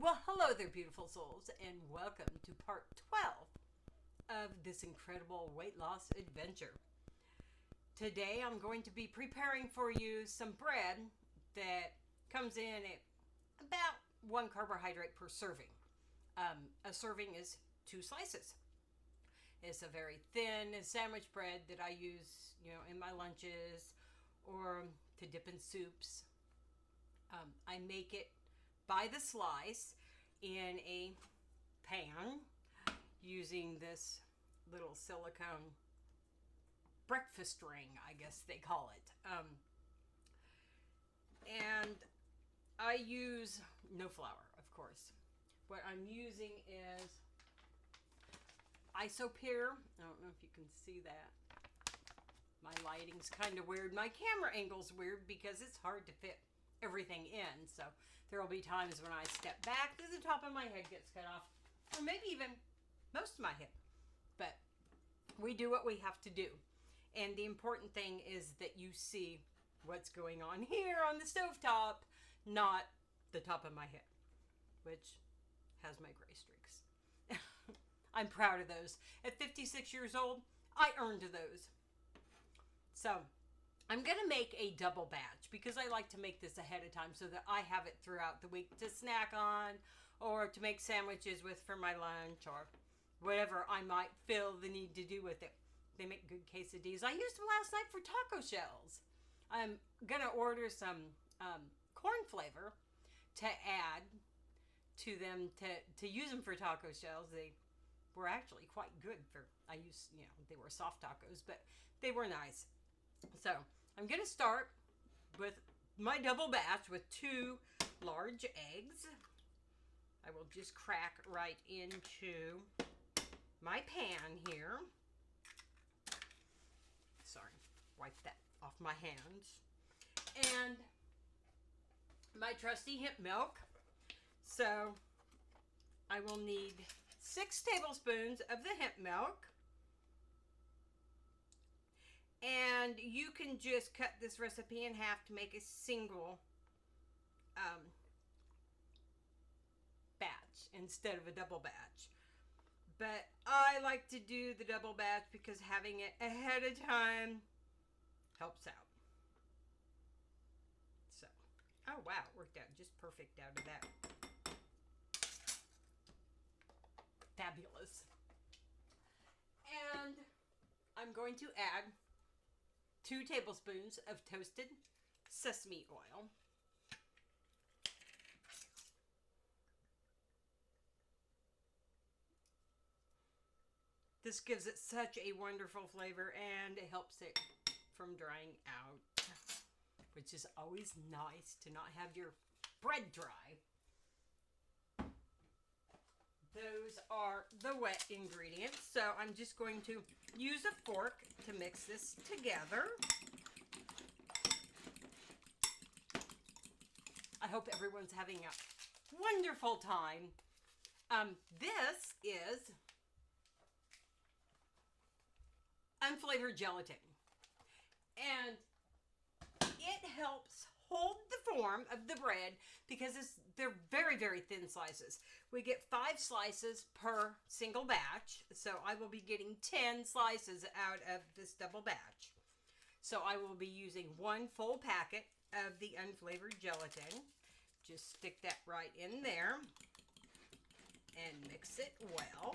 Well, hello there, beautiful souls, and welcome to part 12 of this incredible weight loss adventure. Today, I'm going to be preparing for you some bread that comes in at about 1 carbohydrate per serving. A serving is 2 slices. It's a very thin sandwich bread that I use, in my lunches or to dip in soups. I make it by the slice in a pan using this little silicone breakfast ring, I guess they call it. And I use no flour, of course. What I'm using is Isopure. I don't know if you can see that. My lighting's kind of weird. My camera angle's weird because it's hard to fit everything in. So there will be times when I step back that the top of my head gets cut off, or maybe even most of my head. But we do what we have to do. And the important thing is that you see what's going on here on the stovetop, not the top of my head, which has my gray streaks. I'm proud of those. At 56 years old, I earned those. So I'm going to make a double batch because I like to make this ahead of time so that I have it throughout the week to snack on or to make sandwiches with for my lunch or whatever I might feel the need to do with it. They make good quesadillas. I used them last night for taco shells. I'm going to order some corn flavor to add to them to use them for taco shells. They were actually quite good for, they were soft tacos, but they were nice. So I'm going to start with my double batch with 2 large eggs. I will just crack right into my pan here. Sorry, wipe that off my hands. And my trusty hemp milk. So I will need 6 tablespoons of the hemp milk. And you can just cut this recipe in half to make a single batch instead of a double batch. But I like to do the double batch because having it ahead of time helps out. So, oh wow, it worked out just perfect out of that. Fabulous. And I'm going to add 2 tablespoons of toasted sesame oil. This gives it such a wonderful flavor and it helps it from drying out, which is always nice to not have your bread dry. Those are the wet ingredients. So I'm just going to use a fork to mix this together. I hope everyone's having a wonderful time. This is unflavored gelatin. And it helps hold the form of the bread because they're very, very thin slices. We get 5 slices per single batch. So I will be getting 10 slices out of this double batch. So I will be using 1 full packet of the unflavored gelatin. Just stick that right in there and mix it well.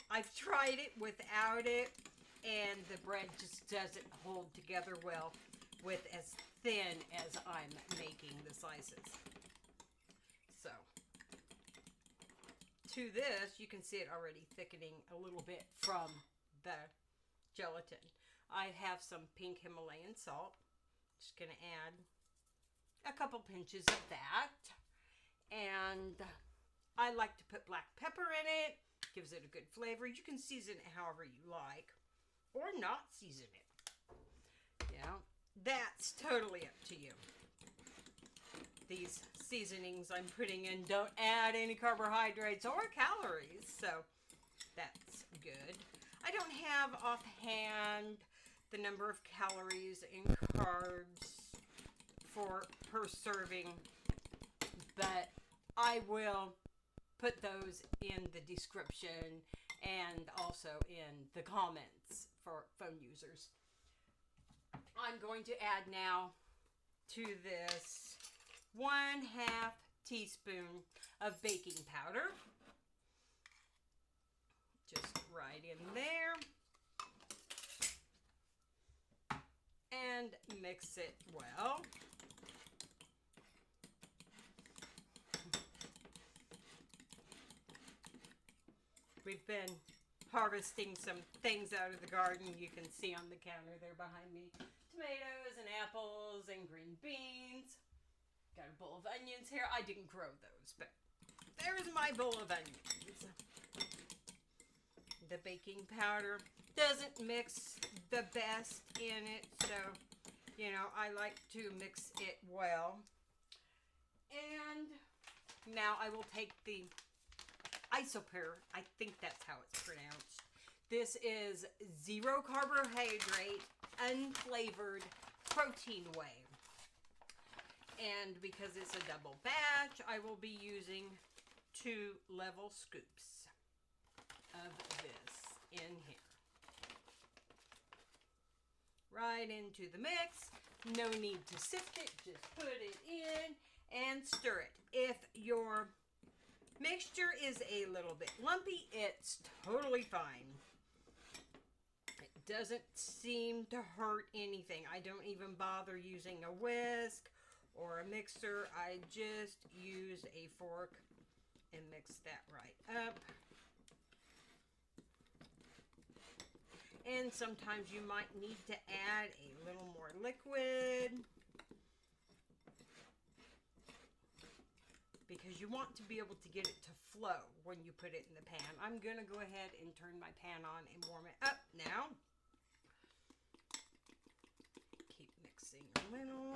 I've tried it without it, and the bread just doesn't hold together well with as thin as I'm making the slices. So, to this, you can see it already thickening a little bit from the gelatin. I have some pink Himalayan salt. Just going to add a couple pinches of that. And I like to put black pepper in it. Gives it a good flavor. You can season it however you like or not season it. That's totally up to you. These seasonings I'm putting in don't add any carbohydrates or calories, so that's good. I don't have offhand the number of calories and carbs per serving, but I will put those in the description and also in the comments for phone users. I'm going to add now to this 1/2 teaspoon of baking powder. Just right in there. And mix it well. We've been harvesting some things out of the garden. You can see on the counter there behind me. Tomatoes and apples and green beans. Got a bowl of onions here. I didn't grow those, but there's my bowl of onions. The baking powder doesn't mix the best in it, so, you know, I like to mix it well. And now I will take the Isopure, I think that's how it's pronounced. This is 0 carbohydrate, unflavored protein whey. And because it's a double batch, I will be using 2 level scoops of this in here. Right into the mix. No need to sift it, just put it in and stir it. If your mixture is a little bit lumpy, it's totally fine. It doesn't seem to hurt anything. I don't even bother using a whisk or a mixer. I just use a fork and mix that right up. And sometimes you might need to add a little more liquid, because you want to be able to get it to flow when you put it in the pan. I'm going to go ahead and turn my pan on and warm it up now. Keep mixing a little.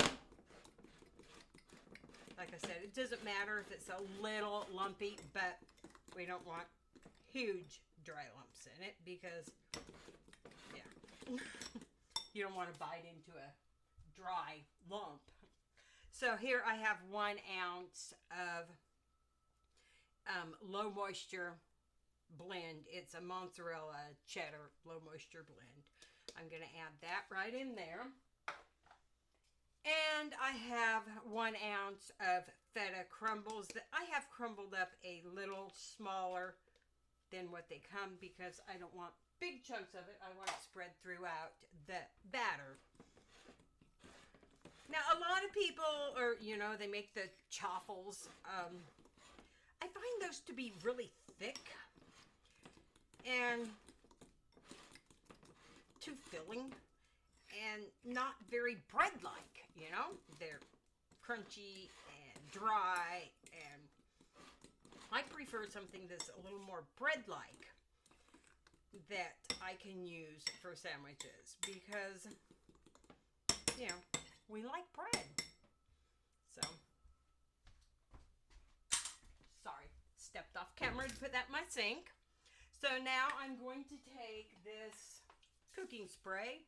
Like I said, it doesn't matter if it's a little lumpy, but we don't want huge dry lumps in it because, yeah, you don't want to bite into a dry lump. So here I have 1 ounce of low moisture blend. It's a mozzarella cheddar low moisture blend. I'm going to add that right in there. And I have 1 ounce of feta crumbles that I have crumbled up a little smaller than what they come because I don't want big chunks of it. I want it spread throughout the batter. Now, a lot of people are, you know, they make the chaffles. I find those to be really thick and too filling and not very bread-like, you know. They're crunchy and dry, and I prefer something that's a little more bread-like that I can use for sandwiches because, you know, we like bread. So, sorry, stepped off camera to put that in my sink. So now I'm going to take this cooking spray.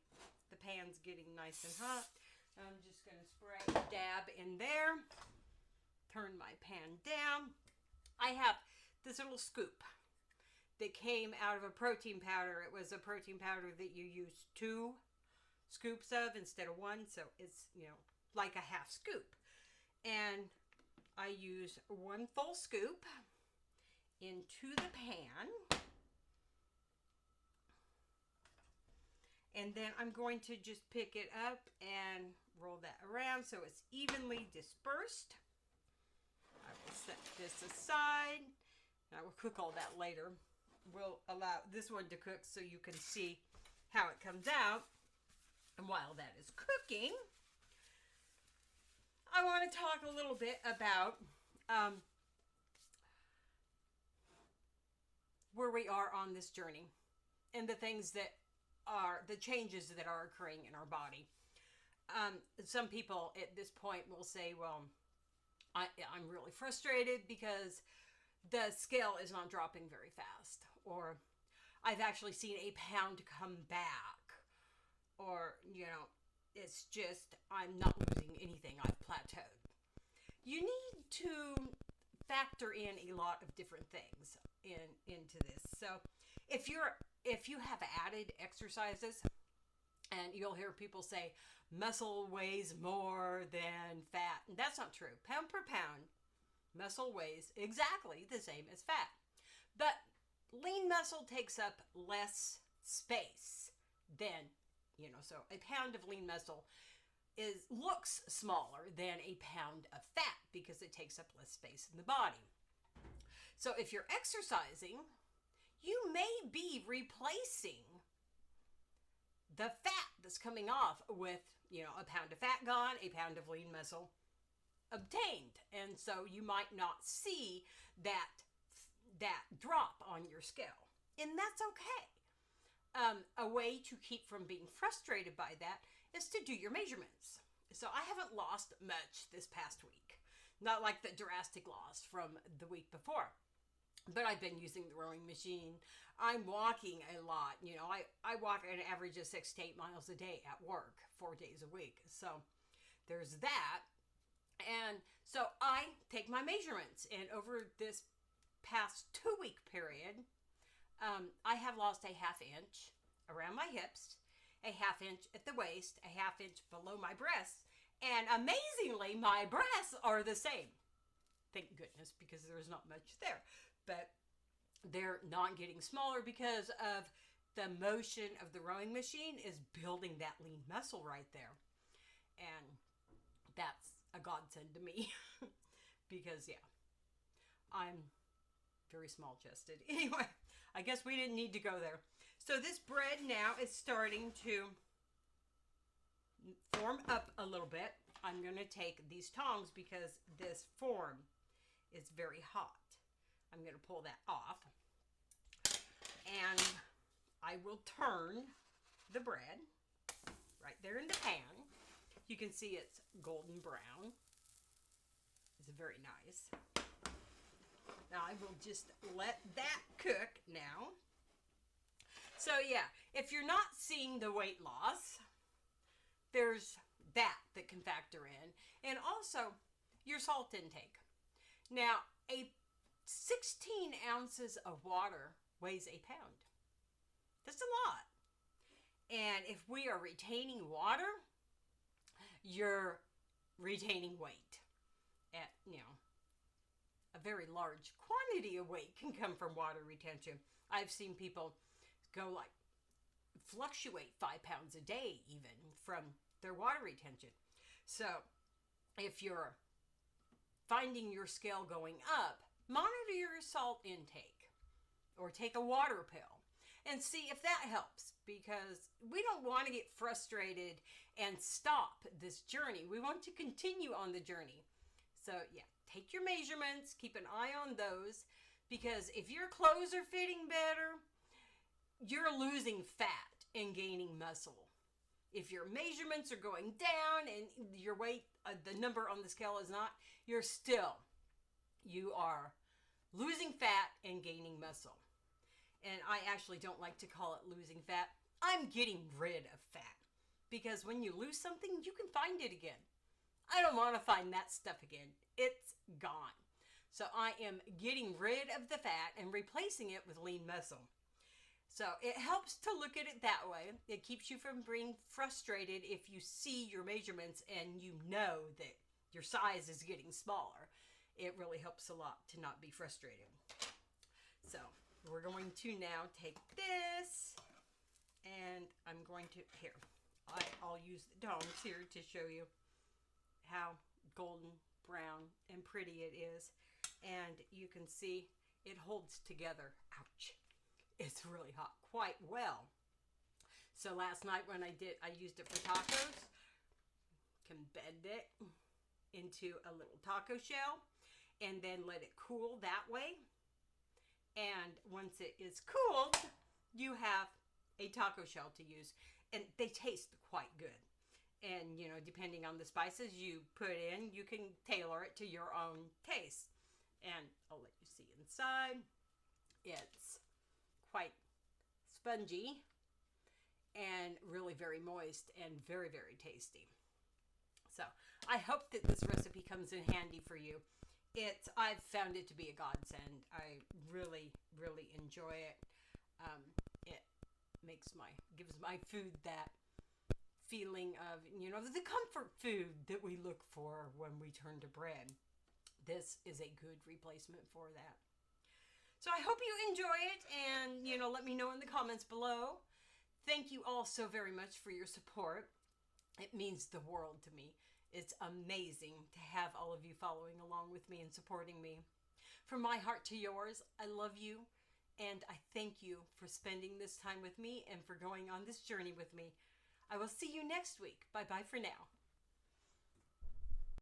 The pan's getting nice and hot. I'm just going to spray a dab in there. Turn my pan down. I have this little scoop that came out of a protein powder. It was a protein powder that you use 2 scoops of instead of 1, so it's, you know, like a half scoop. And I use 1 full scoop into the pan, and then I'm going to just pick it up and roll that around so it's evenly dispersed. I will set this aside. I will cook all that later. We'll allow this one to cook so you can see how it comes out. And while that is cooking, I want to talk a little bit about where we are on this journey and the things that are, the changes that are occurring in our body. Some people at this point will say, well, I'm really frustrated because the scale is not dropping very fast. Or I've actually seen a pound come back. or, you know, it's just I'm not losing anything. I've plateaued. You need to factor in a lot of different things into this. So if you have added exercises, and you'll hear people say muscle weighs more than fat, and that's not true. Pound per pound, muscle weighs exactly the same as fat, but lean muscle takes up less space than, you know, so a pound of lean muscle looks smaller than a pound of fat because it takes up less space in the body. So if you're exercising, you may be replacing the fat that's coming off with, you know, a pound of fat gone, a pound of lean muscle obtained. And so you might not see that drop on your scale. And that's okay. A way to keep from being frustrated by that is to do your measurements. So I haven't lost much this past week. Not like the drastic loss from the week before. But I've been using the rowing machine. I'm walking a lot. You know, I walk an average of 6 to 8 miles a day at work, 4 days a week. So there's that. And so I take my measurements. And over this past 2-week period, I have lost a 1/2 inch around my hips, a 1/2 inch at the waist, a 1/2 inch below my breasts, and amazingly, my breasts are the same. Thank goodness, because there's not much there. But they're not getting smaller because of the motion of the rowing machine is building that lean muscle right there. And that's a godsend to me because, yeah, I'm very small chested. Anyway, I guess we didn't need to go there. So this bread now is starting to form up a little bit. I'm going to take these tongs because this form is very hot. I'm going to pull that off. And I will turn the bread right there in the pan. You can see it's golden brown. It's very nice. Now I will just let that cook now. So yeah, if you're not seeing the weight loss, there's that can factor in. And also your salt intake. Now, a 16 ounces of water weighs a pound. That's a lot. And if we are retaining water, you're retaining weight. At, you know, a very large quantity of weight can come from water retention. I've seen people go like fluctuate 5 pounds a day even from their water retention. So if you're finding your scale going up, monitor your salt intake or take a water pill and see if that helps, because we don't want to get frustrated and stop this journey. We want to continue on the journey. So yeah, take your measurements, keep an eye on those, because if your clothes are fitting better, you're losing fat and gaining muscle. If your measurements are going down and your weight, the number on the scale is not, you are losing fat and gaining muscle. And I actually don't like to call it losing fat. I'm getting rid of fat, because when you lose something, you can find it again. I don't want to find that stuff again. It's gone. So I am getting rid of the fat and replacing it with lean muscle. So it helps to look at it that way. It keeps you from being frustrated if you see your measurements and you know that your size is getting smaller. It really helps a lot to not be frustrated. So we're going to now take this, and I'm going to, here, I'll use the tongs here to show you how golden brown and pretty it is. And you can see it holds together. Ouch. It's really hot quite well. So last night when I used it for tacos, can bend it into a little taco shell and then let it cool that way. And once it is cooled, you have a taco shell to use, and they taste quite good. And, you know, depending on the spices you put in, you can tailor it to your own taste. And I'll let you see inside. It's quite spongy and really very moist and very, very tasty. So I hope that this recipe comes in handy for you. I've found it to be a godsend. I really, really enjoy it. It gives my food that feeling of, the comfort food that we look for when we turn to bread. This is a good replacement for that. So I hope you enjoy it, and, let me know in the comments below. Thank you all so very much for your support. It means the world to me. It's amazing to have all of you following along with me and supporting me. From my heart to yours, I love you, and I thank you for spending this time with me and for going on this journey with me. I will see you next week. Bye-bye for now.